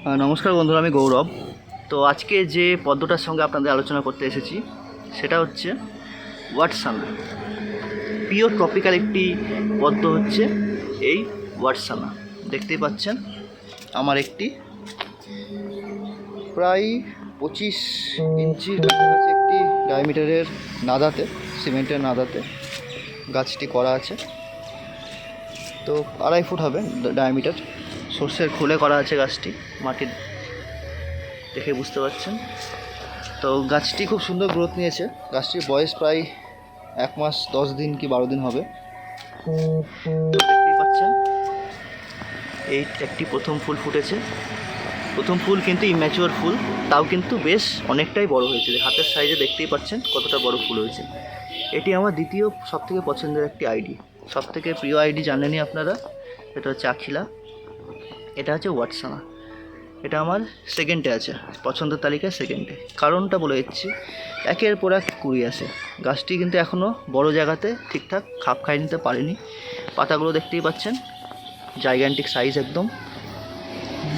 নমস্কার বন্ধুরা, আমি গৌরব। তো আজকে যে পদ্মটার সঙ্গে আপনাদের আলোচনা করতে এসেছি সেটা হচ্ছে ওয়াটসানা। পিওর ট্রপিক্যাল একটি পদ্ম হচ্ছে এই ওয়াটসানা। দেখতেই পাচ্ছেন আমার একটি প্রায় 25 ইঞ্চি কাছাকাছি একটি ডায়ামিটারের নাদাতে, সিমেন্টের নাদাতে গাছটি করা আছে। তো 2.5 ফুট হবে ডায়ামিটার। সর্ষের খোলে করা আছে গাছটি, মাটির দেখে বুঝতে পারছেন। তো গাছটি খুব সুন্দর গ্রোথ নিয়েছে। গাছটির বয়স প্রায় 1 মাস 10 দিন কি 12 দিন হবে। দেখতেই পাচ্ছেন এই একটি প্রথম ফুল ফুটেছে। প্রথম ফুল কিন্তু ইম্যাচিওর ফুল, তাও কিন্তু বেশ অনেকটাই বড় হয়েছে। হাতের সাইজে দেখতেই পাচ্ছেন কতটা বড় ফুল হয়েছে। এটি আমার দ্বিতীয় সবথেকে পছন্দের একটি আইডি, সবথেকে প্রিয় আইডি জানেনই আপনারা, এটা হচ্ছে আখিলা, এটা হচ্ছে ওয়াটসানা। এটা আমার সেকেন্ডে আছে, পছন্দের তালিকায় সেকেন্ডে। কারণটা বলে দিচ্ছি, একের পর এক কুড়ি আসে। গাছটি কিন্তু এখনও বড় জায়গাতে ঠিকঠাক খাপ খাইয়ে নিতে পারেনি। পাতাগুলো দেখতেই পাচ্ছেন, জাইগ্যান্টিক সাইজ, একদম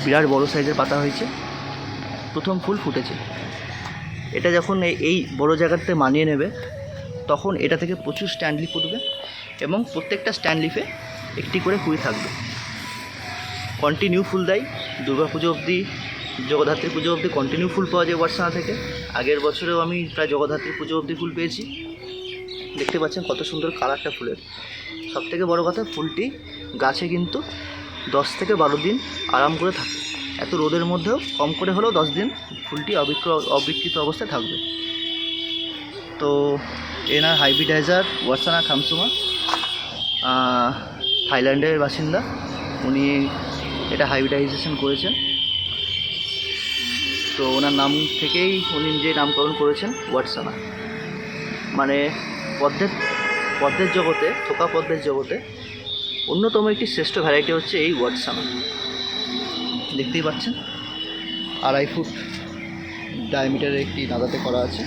বিরাট বড় সাইজের পাতা হয়েছে। প্রথম ফুল ফুটেছে। এটা যখন এই বড় জায়গাতে মানিয়ে নেবে তখন এটা থেকে প্রচুর স্ট্যান্ড লিফ উঠবে এবং প্রত্যেকটা স্ট্যান্ড লিফে একটি করে কুড়ি থাকবে। কন্টিনিউ ফুল দেয় দুর্গা পুজো অবধি, জগদ্ধাত্রী পুজো অবধি কন্টিনিউ ফুল পাওয়া যায় ওয়াটসানা থেকে। আগের বছরেও আমি প্রায় জগদ্ধাত্রী পুজো অবধি ফুল পেয়েছি। দেখতে পাচ্ছেন কত সুন্দর কালারটা ফুলের। সবথেকে বড় কথা, ফুলটি গাছে কিন্তু 10 থেকে 12 দিন আরাম করে থাকে। এত রোদের মধ্যেও কম করে হলেও 10 দিন ফুলটি অবিকৃত অবস্থায় থাকবে। তো এনার হাইব্রিডাইজার ওয়াটসানা খামসুমা, থাইল্যান্ডের বাসিন্দা। উনি এটা হাইব্রিডাইজেশন করেছেন। তো ওনার নাম থেকেই উনি যে নামকরণ করেছেন ওয়াটসানা। মানে পদ্মের জগতে, থোকা পদ্মের জগতে অন্যতম একটি শ্রেষ্ঠ ভ্যারাইটি হচ্ছে এই ওয়াটসানা। দেখতেই পাচ্ছেন 2.5 ফুট ডায়ামিটারের একটি নাদাতে করা আছে।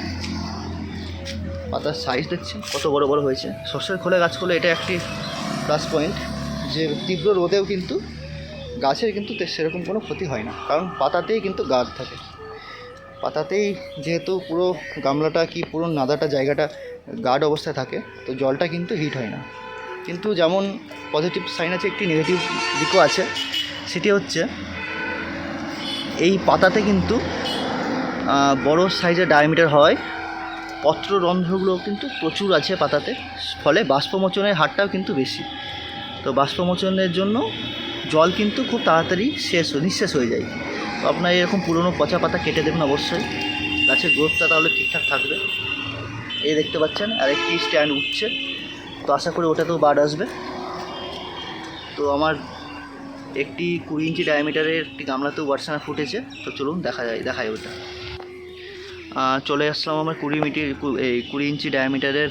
পাতার সাইজ দেখছেন কত বড় বড় হয়েছে। সর্ষের খোলে গাছ করলে এটা একটি প্লাস পয়েন্ট, যে তীব্র রোদেও কিন্তু গাছের কিন্তু সেরকম কোনো ক্ষতি হয় না, কারণ পাতাতেই কিন্তু গার্ড থাকে। পাতাতেই যেহেতু পুরো গামলাটা কি পুরো নাদাটা জায়গাটা গার্ড অবস্থায় থাকে, তো জলটা কিন্তু হিট হয় না। কিন্তু যেমন পজিটিভ সাইন আছে, একটি নেগেটিভ দিকও আছে। সেটি হচ্ছে এই পাতাতে কিন্তু বড় সাইজের ডায়ামিটার হয়, পত্ররন্ধ্রগুলো কিন্তু প্রচুর আছে পাতাতে, ফলে বাষ্পমোচনের হারটাও কিন্তু বেশি। তো বাষ্পমোচনের জন্য জল কিন্তু খুব তাড়াতাড়ি নিঃশেষ হয়ে যায়। তো আপনার এরকম পুরনো পচা পাতা কেটে দেবেন অবশ্যই, গাছের গ্রোথটা তাহলে ঠিকঠাক থাকবে। এই দেখতে পাচ্ছেন আরেকটি স্ট্যান্ড উঠছে, তো আশা করি ওটাতেও বার্ড আসবে। তো আমার একটি 20 ইঞ্চি ডায়ামিটারের একটি গামলাতেও ওয়াটসানা ফুটেছে। তো চলুন দেখায় ওটা। চলে আসলাম আমার 20 ইঞ্চি ডায়ামিটারের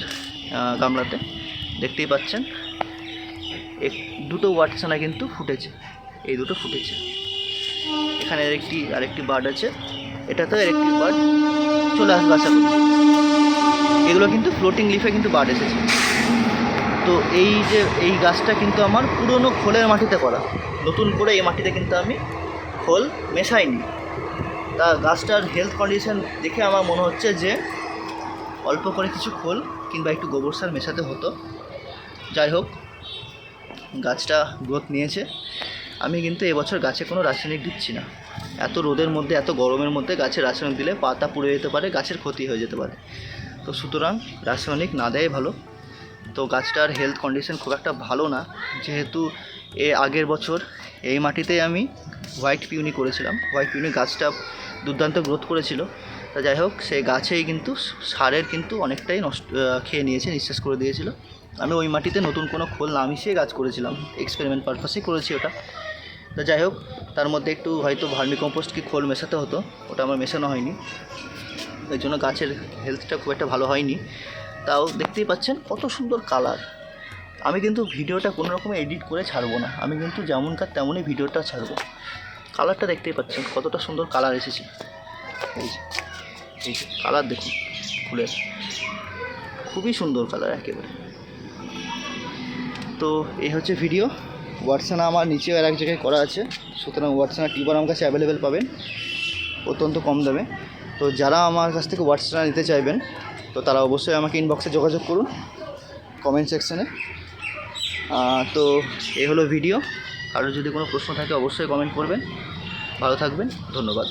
গামলাতে। দেখতেই পাচ্ছেন দুটো ওয়াটসানা কিন্তু ফুটেছে, এই দুটো ফুটেছে। এখানে আরেকটি বার্ড আছে, এটাতেও আরেকটি বার্ড চলে আসবে আশা করি। এগুলো কিন্তু ফ্লোটিং লিফে কিন্তু বার্ড এসেছে। তো এই গাছটা কিন্তু আমার পুরনো খোলের মাটিতে করা, নতুন করে এই মাটিতে কিন্তু আমি খোল মেশাইনি। তা গাছটার হেলথ কন্ডিশন দেখে আমার মনে হচ্ছে যে অল্প করে কিছু খোল কিংবা একটু গোবর সার মেশাতে হতো। যাই হোক, গাছটা গ্রোথ নিয়েছে। আমি কিন্তু এবছর গাছে কোনো রাসায়নিক দিচ্ছি না। এত রোদের মধ্যে, এত গরমের মধ্যে গাছে রাসায়নিক দিলে পাতা পুড়ে যেতে পারে, গাছের ক্ষতি হয়ে যেতে পারে। তো সুতরাং রাসায়নিক না দেয় ভালো। তো গাছটার হেলথ কন্ডিশন খুব একটা ভালো না, যেহেতু আগের বছর এই মাটিতেই আমি হোয়াইট পিউনি করেছিলাম। হোয়াইট পিউনি গাছটা দুর্দান্ত গ্রোথ করেছিল। তা যাই হোক, সেই গাছেই কিন্তু সারের কিন্তু অনেকটাই খেয়ে নিয়েছে, নিঃশেষ করে দিয়েছিল। আমি ওই মাটিতে নতুন কোনো খোল না মিশিয়ে গাছ করেছিলাম, এক্সপেরিমেন্ট পারপাসেই করেছি ওটা। তা যাই হোক, তার মধ্যে একটু হয়তো ভার্মি কম্পোস্ট কি খোল মেশাতে হতো, ওটা আমার মেশানো হয়নি। ওই জন্য গাছের হেলথটা খুব একটা ভালো হয়নি। তাও দেখতেই পাচ্ছেন কত সুন্দর কালার। আমি কিন্তু ভিডিওটা কোনো রকম এডিট করে ছাড়বো না, আমি কিন্তু যেমনকার তেমনই ভিডিওটা ছাড়বো। কালারটা দেখতেই পাচ্ছেন কতটা সুন্দর কালার এসেছে। এই যে কালার দেখুন ফুলের, খুবই সুন্দর কালার একেবারে। তো এই হচ্ছে ভিডিও ওয়াটসানা আমার নিচেও আর এক জায়গায় করা আছে, সুতরাং ওয়াটসানা টিউবার আমার কাছে অ্যাভেলেবেল পাবেন অত্যন্ত কম দামে। তো যারা আমার কাছ থেকে ওয়াটসানা নিতে চাইবেন তো তারা অবশ্যই আমাকে ইনবক্সে যোগাযোগ করুন কমেন্ট সেকশানে। তো এই হলো ভিডিও। কারোর যদি কোনো প্রশ্ন থাকে অবশ্যই কমেন্ট করবেন। ভালো থাকবেন, ধন্যবাদ।